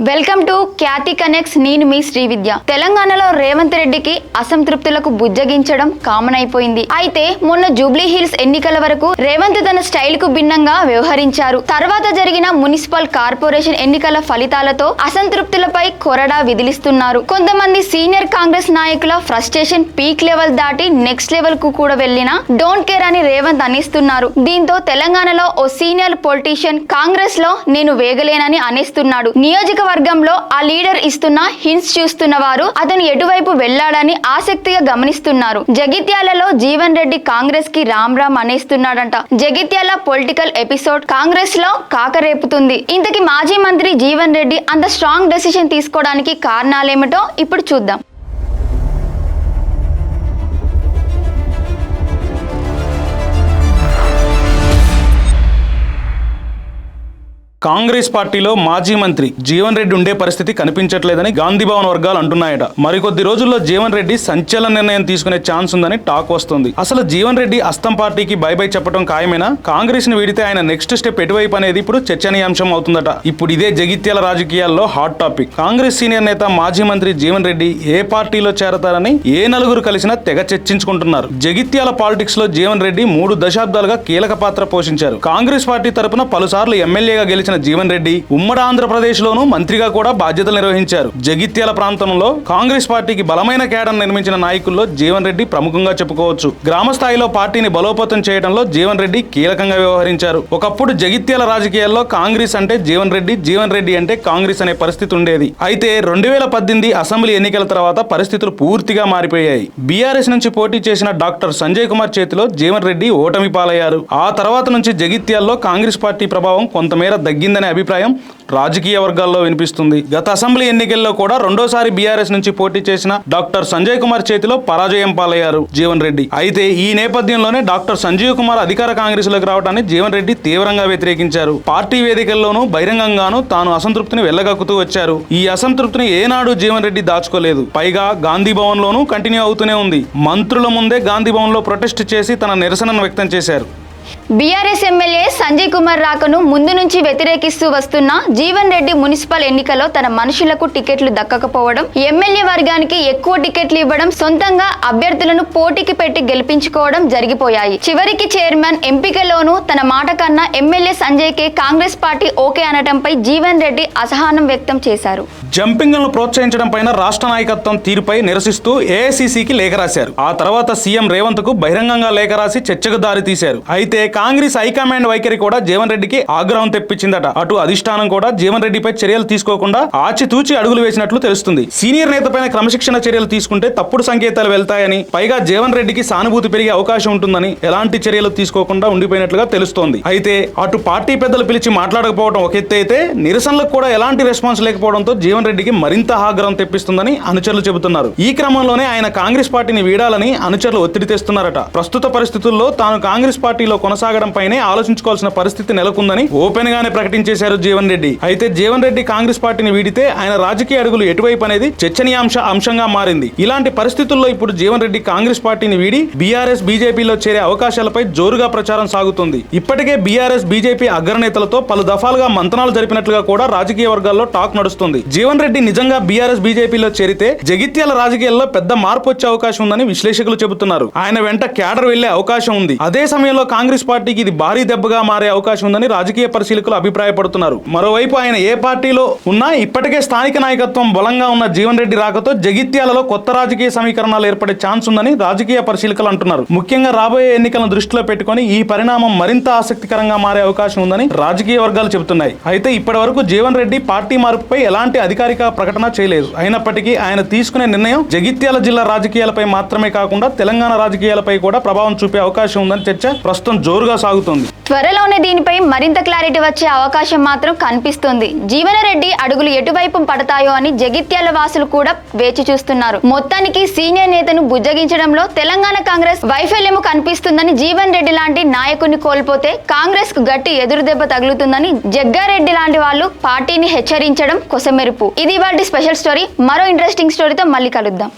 Welcome to Khyati connects. నేను మీ శ్రీవిద్య. తెలంగాణలో రేవంత్ రెడ్డికి అసంతృప్తులకు బుజ్జగించడం కామన్ అయిపోయింది. అయితే మొన్న జూబ్లీ హిల్స్ ఎన్నికల వరకు రేవంత్ తన స్టైల్ కు భిన్నంగా వ్యవహరించారు. తర్వాత జరిగిన మున్సిపల్ కార్పొరేషన్ ఎన్నికల ఫలితాలతో అసంతృప్తులపై కొరడా విదిలిస్తున్నారు. కొంతమంది సీనియర్ కాంగ్రెస్ నాయకుల ఫ్రస్ట్రేషన్ పీక్ లెవెల్ దాటి నెక్స్ట్ లెవెల్ కు కూడా వెళ్లిన డోంట్ కేర్ అని రేవంత్ అనేస్తున్నారు. దీంతో తెలంగాణలో ఓ సీనియర్ పొలిటీషియన్ కాంగ్రెస్ లో నేను వేగలేనని అనేస్తున్నాడు. నియోజకవర్గంలో ఆ లీడర్ ఇస్తున్న హింట్స్ చూస్తున్న వారు అతను ఎటువైపు వెళ్లాడని ఆసక్తిగా గమనిస్తున్నారు. జగిత్యాలలో జీవన్ రెడ్డి కాంగ్రెస్ కి రామ్ రామ్ అనేస్తున్నాడంట. జగిత్యాల పొలిటికల్ ఎపిసోడ్ కాంగ్రెస్ లో కాకరేపుతుంది. ఇంతకీ మాజీ మంత్రి జీవన్ రెడ్డి అంత స్ట్రాంగ్ డెసిషన్ తీసుకోవడానికి కారణాలేమిటో ఇప్పుడు చూద్దాం. కాంగ్రెస్ పార్టీలో మాజీ మంత్రి జీవన్ రెడ్డి ఉండే పరిస్థితి కనిపించట్లేదని గాంధీ భవన్ వర్గాలు అంటున్నాయట. మరికొద్ది రోజుల్లో జీవన్ రెడ్డి సంచలన నిర్ణయం తీసుకునే ఛాన్స్ ఉందని టాక్ వస్తుంది. అసలు జీవన్ రెడ్డి అస్తం పార్టీకి బై బై చెప్పడం ఖాయమేనా? కాంగ్రెస్ ని వీడితే ఆయన నెక్స్ట్ స్టెప్ ఎటువైపు అనేది ఇప్పుడు చర్చనీయాంశం అవుతుందట. ఇప్పుడు ఇదే జగిత్యాల రాజకీయాల్లో హాట్ టాపిక్. కాంగ్రెస్ సీనియర్ నేత మాజీ మంత్రి జీవన్ రెడ్డి ఏ పార్టీలో చేరతారని ఏ నలుగురు కలిసినా తెగ చర్చించుకుంటున్నారు. జగిత్యాల పాలిటిక్స్ లో జీవన్ రెడ్డి 3 దశాబ్దాలుగా కీలక పాత్ర పోషించారు. కాంగ్రెస్ పార్టీ తరపున పలుసార్లు ఎమ్మెల్యేగా గెలిచిన జీవన్ రెడ్డి ఉమ్మడి ఆంధ్రప్రదేశ్ లోను మంత్రిగా కూడా బాధ్యతలు నిర్వహించారు. జగిత్యాల ప్రాంతంలో కాంగ్రెస్ పార్టీకి బలమైన కేడర్ నిర్మించిన నాయకుల్లో జీవన్ రెడ్డి ప్రముఖంగా చెప్పుకోవచ్చు. గ్రామ స్థాయిలో పార్టీని బలోపేతం చేయడంలో జీవన్ రెడ్డి కీలకంగా వ్యవహరించారు. ఒకప్పుడు జగిత్యాల రాజకీయాల్లో కాంగ్రెస్ అంటే జీవన్ రెడ్డి అంటే కాంగ్రెస్ అనే పరిస్థితి ఉండేది. అయితే 2018 అసెంబ్లీ ఎన్నికల తర్వాత పరిస్థితులు పూర్తిగా మారిపోయాయి. బీఆర్ఎస్ నుంచి పోటీ చేసిన డాక్టర్ సంజయ్ కుమార్ చేతిలో జీవన్ రెడ్డి ఓటమి పాలయ్యారు. ఆ తర్వాత నుంచి జగిత్యాల్లో కాంగ్రెస్ పార్టీ ప్రభావం కొంతమేర తగ్గిందనే అభిప్రాయం రాజకీయ వర్గాల్లో వినిపిస్తుంది. గత అసెంబ్లీ ఎన్నికల్లో కూడా రెండోసారి బీఆర్ఎస్ నుంచి పోటీ చేసిన డాక్టర్ సంజయ్ కుమార్ చేతిలో పరాజయం పాలయ్యారు జీవన్ రెడ్డి. అయితే ఈ నేపథ్యంలోనే డాక్టర్ సంజీవ్ కుమార్ అధికార కాంగ్రెస్ లోకి రావడాన్ని జీవన్ రెడ్డి తీవ్రంగా వ్యతిరేకించారు. పార్టీ వేదికల్లోనూ బహిరంగంగానూ తాను అసంతృప్తిని వెళ్లగక్కుతూ వచ్చారు. ఈ అసంతృప్తిని ఏనాడు జీవన్ రెడ్డి దాచుకోలేదు. పైగా గాంధీ భవన్ లోనూ కంటిన్యూ అవుతూనే ఉంది. మంత్రుల ముందే గాంధీ భవన్ లో ప్రొటెస్ట్ చేసి తన నిరసనను వ్యక్తం చేశారు. బీఆర్ఎస్ ఎమ్మెల్యే సంజయ్ కుమార్ రాకను ముందు నుంచి వ్యతిరేకిస్తూ వస్తున్న జీవన్ రెడ్డి మున్సిపల్ ఎన్నికల్లో తన మనుషులకు టికెట్లు దక్కకపోవడం, ఎమ్మెల్యే వర్గానికి ఎక్కువ టికెట్లు ఇవ్వడం, సొంతంగా అభ్యర్థులను పోటీకి పెట్టి గెలిపించుకోవడం జరిగిపోయాయి. చివరికి చైర్మన్ ఎంపికలోనూ తన మాట కన్నా ఎమ్మెల్యే సంజయ్ కే కాంగ్రెస్ పార్టీ ఓకే అనడంపై జీవన్ రెడ్డి అసహనం వ్యక్తం చేశారు. జంపింగ్లను ప్రోత్సహించడం పైన రాష్ట్ర నాయకత్వం తీరుపై నిరసిస్తూ ఏఐసీసీకి లేఖ రాశారు. ఆ తర్వాత సీఎం రేవంత్ కు బహిరంగంగా లేఖ రాసి చర్చకు దారి తీశారు. అయితే కాంగ్రెస్ హైకమాండ్ వైఖరి కూడా జీవన్ రెడ్డికి ఆగ్రహం తెప్పించిందట. అటు అధిష్టానం కూడా జీవన్ రెడ్డిపై చర్యలు తీసుకోకుండా ఆచితూచి అడుగులు వేసినట్లు తెలుస్తుంది. సీనియర్ నేత పైన క్రమశిక్షణ చర్యలు తీసుకుంటే తప్పుడు సంకేతాలు వెళ్తాయని, పైగా జీవన్ రెడ్డికి సానుభూతి పెరిగే అవకాశం ఉంటుందని ఎలాంటి చర్యలు తీసుకోకుండా ఉండిపోయినట్లుగా తెలుస్తోంది. అయితే అటు పార్టీ పెద్దలు పిలిచి మాట్లాడకపోవడం ఒక ఎత్తు అయితే, నిరసనలకు కూడా ఎలాంటి రెస్పాన్స్ లేకపోవడంతో జీవన్ రెడ్డికి మరింత ఆగ్రహం తెప్పిస్తుందని అనుచరులు చెబుతున్నారు. ఈ క్రమంలోనే ఆయన కాంగ్రెస్ పార్టీని వీడాలని అనుచరులు ఒత్తిడి తెస్తున్నారట. ప్రస్తుత పరిస్థితుల్లో తాను కాంగ్రెస్ పార్టీలో కొనసాగడం పైనే ఆలోచించుకోవాల్సిన పరిస్థితి నెలకొందని ఓపెన్ గానే ప్రకటించేశారు జీవన్ రెడ్డి. అయితే జీవన్ రెడ్డి కాంగ్రెస్ పార్టీని వీడితే ఆయన రాజకీయ అడుగులు ఎటువైపు అనేది చర్చనీయాంశ అంశంగా మారింది. ఇలాంటి పరిస్థితుల్లో ఇప్పుడు జీవన్ రెడ్డి కాంగ్రెస్ పార్టీని వీడి బీఆర్ఎస్ బీజేపీలో చేరే అవకాశాలపై జోరుగా ప్రచారం సాగుతుంది. ఇప్పటికే బీఆర్ఎస్ బీజేపీ అగ్రనేతలతో పలు దఫాలుగా మంతనాలు జరిపినట్లుగా కూడా రాజకీయ వర్గాల్లో టాక్ నడుస్తుంది. జీవన్ రెడ్డి నిజంగా బీఆర్ఎస్ బీజేపీలో చేరితే జగిత్యాల రాజకీయాల్లో పెద్ద మార్పు వచ్చే అవకాశం ఉందని విశ్లేషకులు చెబుతున్నారు. ఆయన వెంట క్యాడర్ వెళ్లే అవకాశం ఉంది. అదే సమయంలో కాంగ్రెస్ పార్టీకి ఇది భారీ దెబ్బగా మారే అవకాశం ఉందని రాజకీయ పరిశీలకులు అభిప్రాయపడుతున్నారు. మరోవైపు ఆయన ఏ పార్టీలో ఉన్నా ఇప్పటికే స్థానిక నాయకత్వం బలంగా ఉన్న జీవన్ రెడ్డి రాకతో జగిత్యాలలో కొత్త రాజకీయ సమీకరణాలు ఏర్పడే ఛాన్స్ ఉందని రాజకీయ పరిశీలకులు అంటున్నారు. ముఖ్యంగా రాబోయే ఎన్నికలను దృష్టిలో పెట్టుకుని ఈ పరిణామం మరింత ఆసక్తికరంగా మారే అవకాశం ఉందని రాజకీయ వర్గాలు చెబుతున్నాయి. అయితే ఇప్పటి వరకు జీవన్ రెడ్డి పార్టీ మార్పుపై ఎలాంటి అధికారిక ప్రకటన చేయలేదు. అయినప్పటికీ ఆయన తీసుకునే నిర్ణయం జగిత్యాల జిల్లా రాజకీయాలపై మాత్రమే కాకుండా తెలంగాణ రాజకీయాలపై కూడా ప్రభావం చూపే అవకాశం ఉందని చర్చ ప్రస్తుతం జోరుగా సాగుతోంది. త్వరలోనే దీనిపై మరింత క్లారిటీ వచ్చే అవకాశం మాత్రం కనిపిస్తుంది. జీవన్ రెడ్డి అడుగులు ఎటువైపు పడతాయో అని జగిత్యాల వాసులు కూడా వేచి చూస్తున్నారు. మొత్తానికి సీనియర్ నేతను బుజ్జగించడంలో తెలంగాణ కాంగ్రెస్ వైఫల్యము కనిపిస్తుందని, జీవన్ రెడ్డి లాంటి నాయకుడిని కోల్పోతే కాంగ్రెస్ కు గట్టి ఎదురుదెబ్బ తగులుతుందని జగ్గారెడ్డి లాంటి వాళ్ళు పార్టీని హెచ్చరించడం కొసమెరుపు. ఇది వాటి స్పెషల్ స్టోరీ. మరో ఇంట్రెస్టింగ్ స్టోరీతో మళ్ళీ కలుద్దాం.